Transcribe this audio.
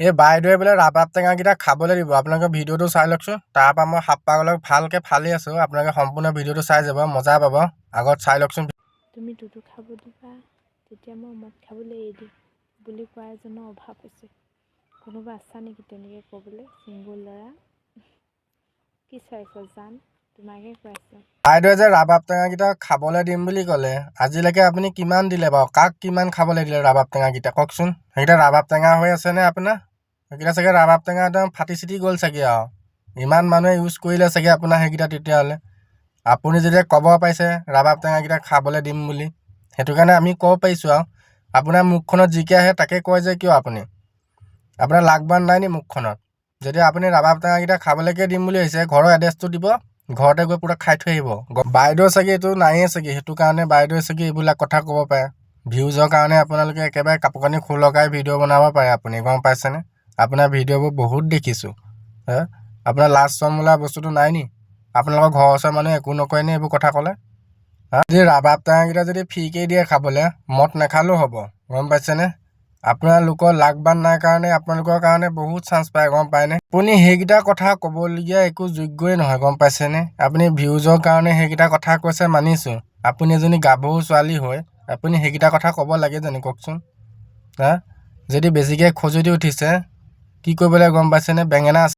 এই বাইদেৱে বোলে ৰাবাব টেঙাকেইটা খাবলৈ দিব। আপোনালোকে ভিডিঅ'টো চাই লওকচোন। তাৰপৰা মই সাপ পাগলক ভালকৈ ফালি আছোঁ। আপোনালোকে সম্পূৰ্ণ ভিডিঅ'টো চাই যাব, মজা পাব। আগত চাই লওকচোন। তুমি দুধু খাব দিবা, তেতিয়া মই মদ খাবলৈ এৰি দিম বুলি কোৱা এজনৰ অভাৱ হৈছে। কোনোবা আছা নেকি তেনেকৈ ক'বলৈ? ছিংগুল ল'ৰা কি চাইছ জান, তোমাকে কৈছোঁ। বাইদেৱে যে ৰাবাব টেঙাকেইটা খাবলৈ দিম বুলি ক'লে, আজিলৈকে আপুনি কিমান দিলে বাৰু? কাক কিমান খাবলৈ দিলে ৰাবাব টেঙাকেইটা কওকচোন? সেইকেইটা ৰাবাব টেঙা হৈ আছেনে আপোনাৰ? সেইকেইটা চাগে ৰাবাব টেঙা একদম ফাটি চিটি গ'ল চাগে আৰু। ইমান মানুহে ইউজ কৰিলে চাগে আপোনাৰ সেইকেইটা। তেতিয়াহ'লে আপুনি যেতিয়া ক'ব পাৰিছে ৰাবাব টেঙাকেইটা খাবলৈ দিম বুলি, সেইটো কাৰণে আমি ক'ব পাৰিছোঁ আৰু। আপোনাৰ মুখখনত জিকে আহে তাকে কয় যে কিয় আপুনি? আপোনাৰ লাগবান নাই নি মুখখনত? যদি আপুনি ৰাবাব টেঙাকেইটা খাবলৈকে দিম বুলি ভাবিছে, ঘৰৰ এড্ৰেছটো দিব, ঘৰতে গৈ পুৰা খাই থৈ আহিব। বাইদেউ চাগে এইটো নায়েই চাগে, সেইটো কাৰণে বাইদেৱে চাগে এইবিলাক কথা ক'ব পাৰে। ভিউজৰ কাৰণে আপোনালোকে একেবাৰে কাপোৰ কানি খোল লগাই ভিডিঅ' বনাব পাৰে আপুনি, গম পাইছেনে? আপোনাৰ ভিডিঅ'বোৰ বহুত দেখিছোঁ। আপোনাৰ লাজ চৰম বোলা বস্তুটো নাই নি? আপোনালোকৰ ঘৰৰ ওচৰৰ মানুহে একো নকয় নি এইবোৰ কথা ক'লে? যদি ৰাবাব টেঙাকেইটা যদি ফ্ৰীকৈ দিয়ে খাবলৈ, মদ নাখালেও হ'ব, গম পাইছেনে? আপোনালোকৰ লাগবান নাই কাৰণে আপোনালোকৰ কাৰণে বহুত চান্স পায়, গম পায়নে? আপুনি সেইকেইটা কথা ক'বলগীয়া একো যোগ্যই নহয়, গম পাইছেনে? আপুনি ভিউজৰ কাৰণে সেইকেইটা কথা কৈছে মানিছোঁ। আপুনি এজনী গাভৰু ছোৱালী হয়, আপুনি সেইকেইটা কথা ক'ব লাগে জানো কওকচোন? যদি বেছিকৈ খজুতি উঠিছে কি কৰিব লাগে গম পাইছেনে? বেঙেনা